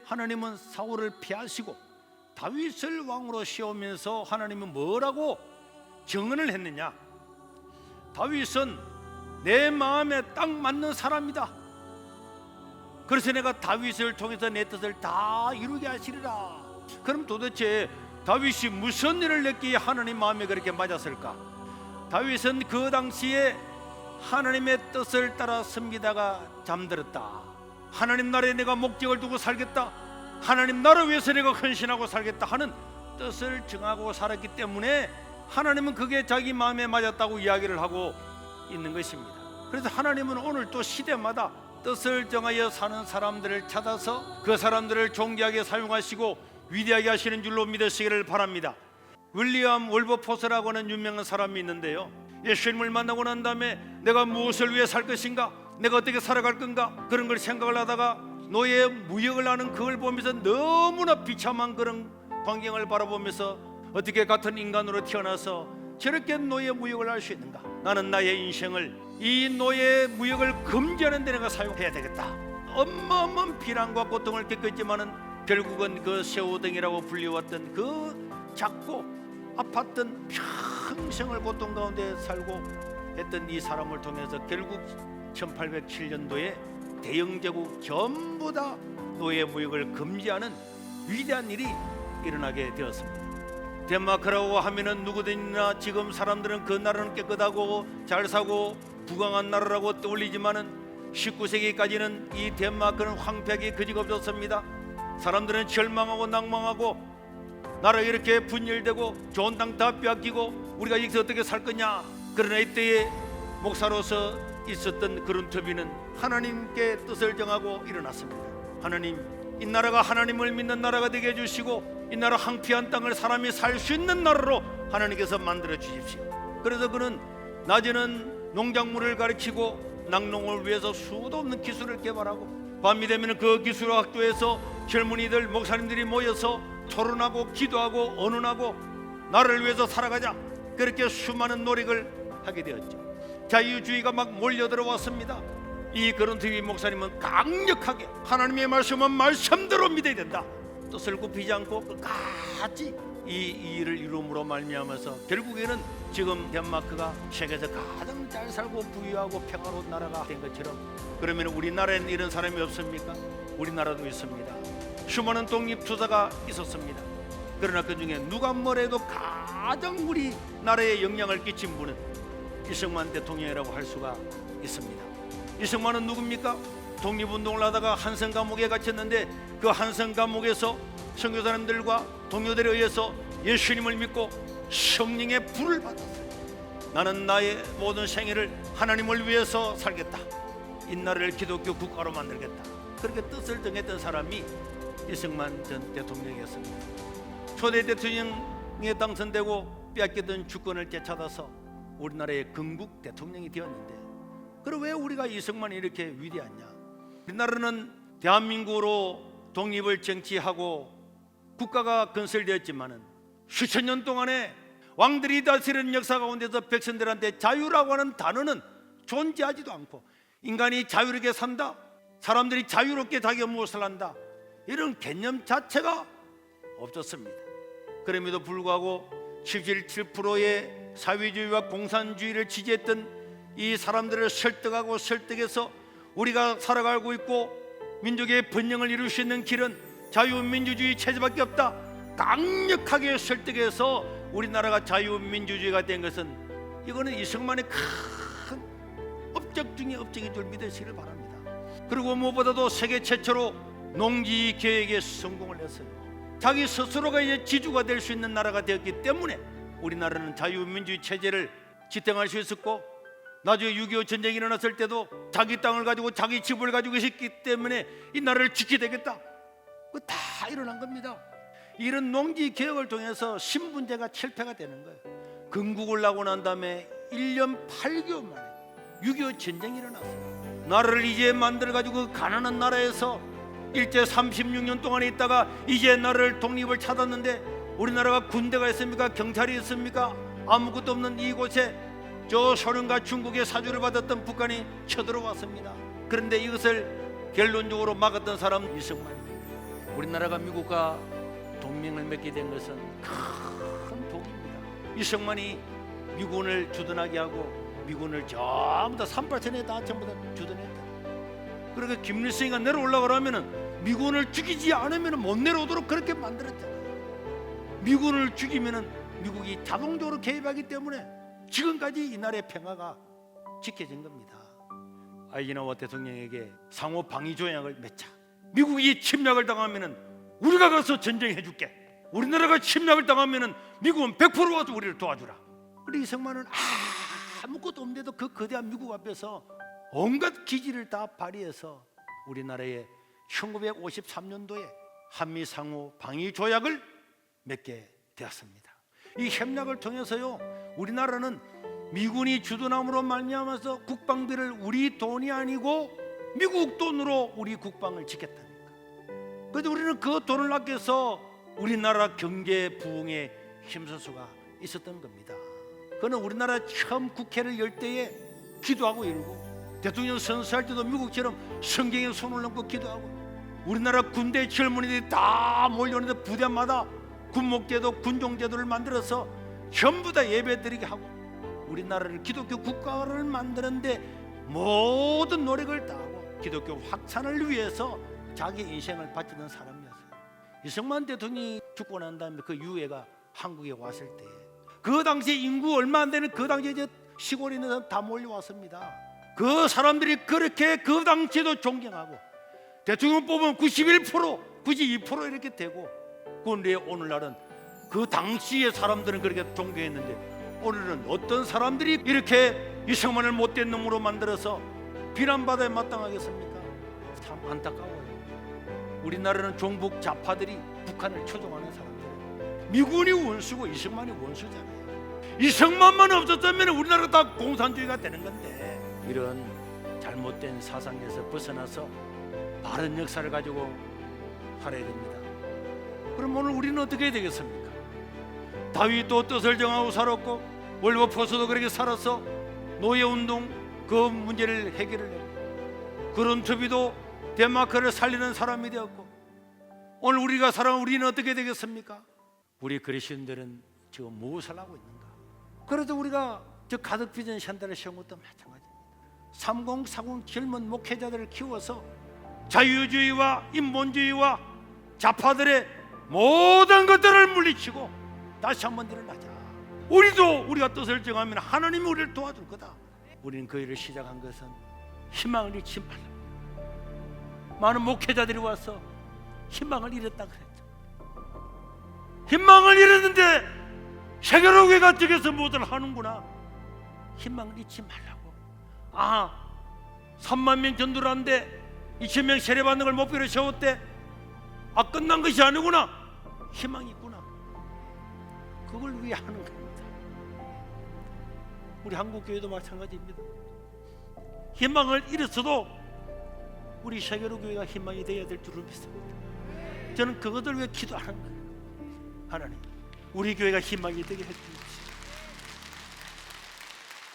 하나님은 사울을 피하시고 다윗을 왕으로 세우면서 하나님은 뭐라고 증언을 했느냐? 다윗은 내 마음에 딱 맞는 사람이다. 그래서 내가 다윗을 통해서 내 뜻을 다 이루게 하시리라. 그럼 도대체 다윗이 무슨 일을 했기에 하나님 마음에 그렇게 맞았을까? 다윗은 그 당시에 하나님의 뜻을 따라 섬기다가 잠들었다. 하나님 나라에 내가 목적을 두고 살겠다, 하나님 나라 위해서 내가 헌신하고 살겠다 하는 뜻을 정하고 살았기 때문에 하나님은 그게 자기 마음에 맞았다고 이야기를 하고 있는 것입니다. 그래서 하나님은 오늘 또 시대마다 뜻을 정하여 사는 사람들을 찾아서 그 사람들을 존귀하게 사용하시고 위대하게 하시는 줄로 믿으시기를 바랍니다. 윌리엄 월버포스라고 하는 유명한 사람이 있는데요, 예수님을 만나고 난 다음에 내가 무엇을 위해 살 것인가, 내가 어떻게 살아갈 건가, 그런 걸 생각을 하다가 노예 무역을 하는 그걸 보면서 너무나 비참한 그런 광경을 바라보면서 어떻게 같은 인간으로 태어나서 저렇게 노예 무역을 할 수 있는가, 나는 나의 인생을 이 노예 무역을 금지하는 데 내가 사용해야 되겠다. 어마어마한 비난과 고통을 겪었지만은 결국은 그 쇠우덩이라고 불리웠던 그 작고 아팠던 평생을 고통 가운데 살고 했던 이 사람을 통해서 결국 1807년도에 대영제국 전부 다 노예 무역을 금지하는 위대한 일이 일어나게 되었습니다. 덴마크라고 하면은 누구든지나 지금 사람들은 그 나라는 깨끗하고 잘 사고 부강한 나라라고 떠올리지만은 19세기까지는 이 덴마크는 황폐하게 그지없었습니다. 사람들은 절망하고 낭망하고 나라 이렇게 분열되고 좋은 땅 다 빼앗기고 우리가 여기서 어떻게 살 거냐. 그러나 이때에 목사로서 있었던 그룬터비는 하나님께 뜻을 정하고 일어났습니다. 하나님, 이 나라가 하나님을 믿는 나라가 되게 해주시고 이 나라 황폐한 땅을 사람이 살 수 있는 나라로 하나님께서 만들어 주십시오. 그래서 그는 낮에는 농작물을 가르치고 낙농을 위해서 수도 없는 기술을 개발하고 밤이 되면 그 기술 학교에서 젊은이들 목사님들이 모여서 토론하고 기도하고 언언하고 나라를 위해서 살아가자, 그렇게 수많은 노력을 하게 되었죠. 자유주의가 막 몰려들어왔습니다. 이 그런트위 목사님은 강력하게 하나님의 말씀은 말씀대로 믿어야 된다, 뜻을 굽히지 않고 끝까지 이 일을 이룸으로 말미암아서 결국에는 지금 덴마크가 세계에서 가장 잘 살고 부유하고 평화로운 나라가 된 것처럼, 그러면 우리나라에는 이런 사람이 없습니까? 우리나라도 있습니다. 수많은 독립투사가 있었습니다. 그러나 그 중에 누가 뭐래도 가장 우리나라에 영향을 끼친 분은 이승만 대통령이라고 할 수가 있습니다. 이승만은 누굽니까? 독립운동을 하다가 한성 감옥에 갇혔는데 그 한성 감옥에서 선교사님들과 동료들에 의해서 예수님을 믿고 성령의 불을 받았어요. 나는 나의 모든 생애를 하나님을 위해서 살겠다, 이 나라를 기독교 국가로 만들겠다, 그렇게 뜻을 정했던 사람이 이승만 전 대통령이었습니다. 초대 대통령에 당선되고 빼앗겼던 주권을 되찾아서 우리나라의 건국 대통령이 되었는데, 그럼 왜 우리가 이승만이 이렇게 위대하냐? 우리나라는 대한민국으로 독립을 쟁취하고 국가가 건설되었지만은 수천 년 동안에 왕들이 다스리는 역사 가운데서 백성들한테 자유라고 하는 단어는 존재하지도 않고, 인간이 자유롭게 산다, 사람들이 자유롭게 자기가 무엇을 한다, 이런 개념 자체가 없었습니다. 그럼에도 불구하고 77%의 사회주의와 공산주의를 지지했던 이 사람들을 설득해서 우리가 살아가고 있고 민족의 번영을 이룰 수 있는 길은 자유민주주의 체제밖에 없다, 강력하게 설득해서 우리나라가 자유민주주의가 된 것은 이거는 이승만의 큰 업적 중에 업적인 줄 믿으시길 바랍니다. 그리고 무엇보다도 세계 최초로 농지 계획에 성공을 했어요. 자기 스스로가 이제 지주가 될 수 있는 나라가 되었기 때문에 우리나라는 자유민주주의 체제를 지탱할 수 있었고, 나중에 6.25 전쟁이 일어났을 때도 자기 땅을 가지고 자기 집을 가지고 있었기 때문에 이 나라를 지켜야 되겠다, 그거 다 일어난 겁니다. 이런 농지 개혁을 통해서 신분제가 철폐가 되는 거예요. 건국을 하고 난 다음에 1년 8개월 만에 6.25 전쟁이 일어났어요. 나라를 이제 만들어가지고 가난한 나라에서 일제 36년 동안 있다가 이제 나라를 독립을 찾았는데 우리나라가 군대가 있습니까? 경찰이 있습니까? 아무것도 없는 이곳에 저 소련과 중국의 사주를 받았던 북한이 쳐들어왔습니다. 그런데 이것을 결론적으로 막았던 사람은 이승만입니다. 우리나라가 미국과 동맹을 맺게 된 것은 큰 복입니다. 이승만이 미군을 주둔하게 하고 미군을 전부 다 산발천에 다 전부 다 주둔했다. 그러니까 김일성이가 내려올라가려면은 미군을 죽이지 않으면 못 내려오도록 그렇게 만들었잖아요. 미군을 죽이면은 미국이 자동적으로 개입하기 때문에 지금까지 이 나라의 평화가 지켜진 겁니다. 아이젠하워 대통령에게 상호 방위 조약을 맺자. 미국이 침략을 당하면은 우리가 가서 전쟁해 줄게. 우리나라가 침략을 당하면은 미국은 100% 와서 우리를 도와주라. 우리 이승만은 아무것도 없는데도 그 거대한 미국 앞에서 온갖 기지를 다 발휘해서 우리나라에 1953년도에 한미 상호 방위 조약을 맺게 되었습니다. 이 협약을 통해서요, 우리나라는 미군이 주둔함으로 말미암아서 국방비를 우리 돈이 아니고 미국 돈으로 우리 국방을 지켰다니까. 그래서 우리는 그 돈을 아껴서 우리나라 경제 부흥에 힘쓸 수가 있었던 겁니다. 그는 우리나라 처음 국회를 열 때에 기도하고 이러고, 대통령 선수할 때도 미국처럼 성경에 손을 얹고 기도하고, 우리나라 군대 젊은이들이 다 몰려오는데 부대마다 군목제도, 군종제도를 만들어서 전부 다 예배드리게 하고, 우리나라를 기독교 국가를 만드는데 모든 노력을 다하고 기독교 확산을 위해서 자기 인생을 바치던 사람이었어요. 이승만 대통령이 죽고 난 다음에 그 유해가 한국에 왔을 때, 그 당시에 인구 얼마 안 되는 그 당시에 이제 시골에 있는 사람 다 몰려왔습니다. 그 사람들이 그렇게 그 당시에도 존경하고, 대통령 뽑으면 91%, 92% 이렇게 되고, 그런데 오늘날은 그 당시의 사람들은 그렇게 존경했는데 오늘은 어떤 사람들이 이렇게 이승만을 못된 놈으로 만들어서 비난받아야 마땅하겠습니까? 참 안타까워요. 우리나라는 종북 좌파들이 북한을 초종하는 사람들, 미군이 원수고 이승만이 원수잖아요. 이승만만 없었다면 우리나라가 다 공산주의가 되는 건데, 이런 잘못된 사상에서 벗어나서 바른 역사를 가지고 살아야 됩니다. 그럼 오늘 우리는 어떻게 해야 되겠습니까? 다윗도 뜻을 정하고 살았고, 월거포스도 그렇게 살아서 노예운동 그 문제를 해결을 했고, 그런투비도 덴마크를 살리는 사람이 되었고, 오늘 우리가 살아온 우리는 어떻게 되겠습니까? 우리 그리스도인들은 지금 무엇을 하고 있는가? 그래도 우리가 저 가덕 비전 센터를 세운 것도 마찬가지입니다. 3040 젊은 목회자들을 키워서 자유주의와 인본주의와 좌파들의 모든 것들을 물리치고 다시 한번 일어나자. 우리가 뜻을 정하면 하나님이 우리를 도와줄 거다. 우리는 그 일을 시작한 것은 희망을 잃지 말라. 많은 목회자들이 와서 희망을 잃었다 그랬죠. 희망을 잃었는데 세계로교회가 저기서 무엇을 하는구나. 희망을 잃지 말라고. 3만 명 전도를 하는데 2,000명 세례받는 걸 목표로 세웠대. 끝난 것이 아니구나. 희망이 있구나. 그걸 위해 하는 겁니다. 우리 한국교회도 마찬가지입니다. 희망을 잃었어도 우리 세계로교회가 희망이 되어야 될 줄을 믿습니다. 저는 그것을 위해 기도하는 거예요. 하나님, 우리 교회가 희망이 되게 해주십시오.